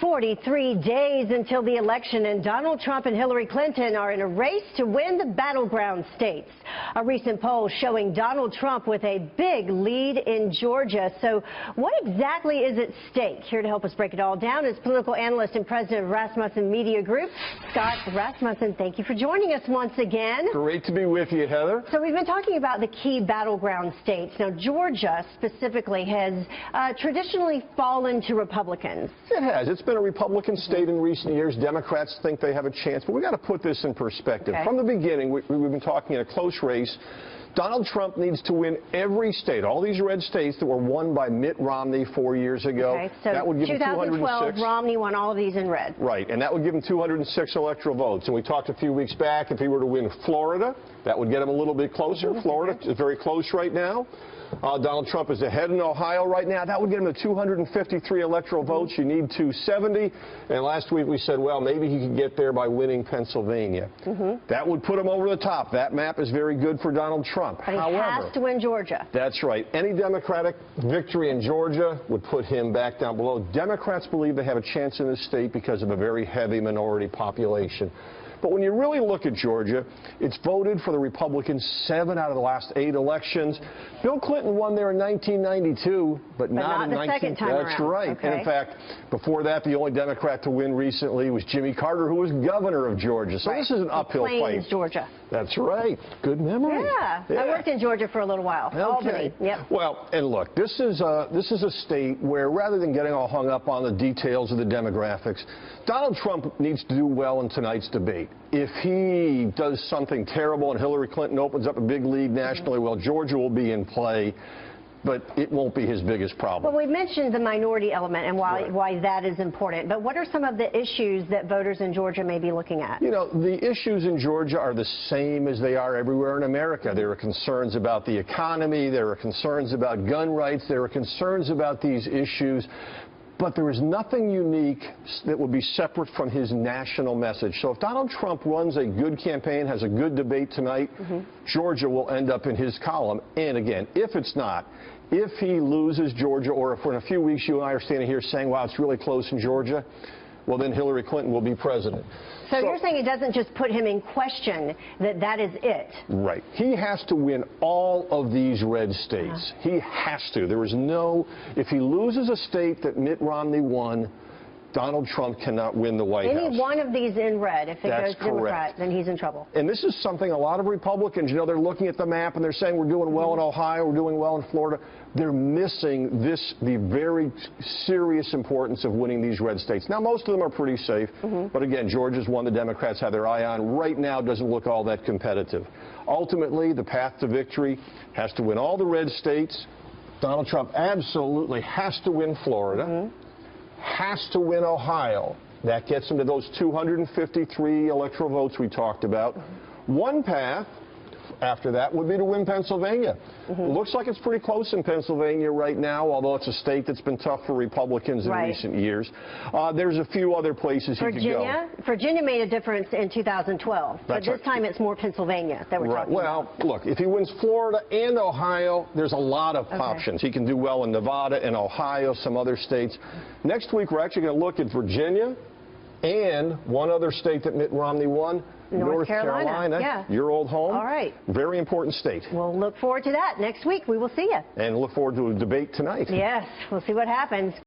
43 days until the election, and Donald Trump and Hillary Clinton are in a race to win the battleground states. A recent poll showing Donald Trump with a big lead in Georgia. So what exactly is at stake? Here to help us break it all down is political analyst and president of Rasmussen Media Group, Scott Rasmussen. Thank you for joining us once again. Great to be with you, Heather. So we've been talking about the key battleground states. Now, Georgia specifically has traditionally fallen to Republicans. It has. It's been a Republican state in recent years. Democrats think they have a chance, but we got to put this in perspective. Okay. From the beginning, we've been talking in a close race. Donald Trump needs to win every state, all these red states that were won by Mitt Romney 4 years ago. Okay, so that would give 2012, Romney won all of these in red. Right, and that would give him 206 electoral votes. And we talked a few weeks back, if he were to win Florida, that would get him a little bit closer. Florida is very close right now. Donald Trump is ahead in Ohio right now. That would get him to 253 electoral votes. You need 270. And last week we said, well, maybe he could get there by winning Pennsylvania. That would put him over the top. That map is very good for Donald Trump. But he has to win Georgia. That's right. Any Democratic victory in Georgia would put him back down below. Democrats believe they have a chance in this state because of a very heavy minority population. But when you really look at Georgia, it's voted for the Republicans 7 out of the last 8 elections. Bill Clinton won there in 1992, but not in the second time That's around. right. Okay. And in fact, before that, the only Democrat to win recently was Jimmy Carter, who was governor of Georgia. So this is an uphill fight. Georgia. That's right. Good memory. Yeah. I worked in Georgia for a little while. Okay. Albany. Yep. Well, and look, this is a state where, rather than getting all hung up on the details of the demographics, Donald Trump needs to do well in tonight's debate. If he does something terrible and Hillary Clinton opens up a big lead nationally, well, Georgia will be in play, but it won't be his biggest problem. Well, we mentioned the minority element and why that is important. But what are some of the issues that voters in Georgia may be looking at? You know, the issues in Georgia are the same as they are everywhere in America. There are concerns about the economy. There are concerns about gun rights. There are concerns about these issues. But there is nothing unique that would be separate from his national message. So if Donald Trump runs a good campaign, has a good debate tonight, Georgia will end up in his column. And again, if it's not, if he loses Georgia, or if in a few weeks you and I are standing here saying, wow, it's really close in Georgia, well, then Hillary Clinton will be president. So you're saying it doesn't just put him in question, that is it? Right. He has to win all of these red states. He has to. There is no, if he loses a state that Mitt Romney won, Donald Trump cannot win the White House. Any one of these in red, if it goes Democrat, then he's in trouble. And this is something a lot of Republicans, you know, they're looking at the map and they're saying we're doing well in Ohio, we're doing well in Florida. They're missing the very serious importance of winning these red states. Now, most of them are pretty safe, but again, Georgia's one the Democrats have their eye on. Right now, doesn't look all that competitive. Ultimately, the path to victory has to win all the red states. Donald Trump absolutely has to win Florida. Has to win Ohio. That gets him to those 253 electoral votes we talked about. One path after that would be to win Pennsylvania. It looks like it's pretty close in Pennsylvania right now, although it's a state that's been tough for Republicans in recent years. There's a few other places he could go. Virginia made a difference in 2012, but this time it's more Pennsylvania that we're talking about. Well, look, if he wins Florida and Ohio, there's a lot of options. He can do well in Nevada and Ohio, some other states. Next week, we're actually going to look at Virginia and one other state that Mitt Romney won, North Carolina. Yeah. Your old home. All right. Very important state. We'll look forward to that next week. We will see you. And look forward to a debate tonight. Yes, we'll see what happens.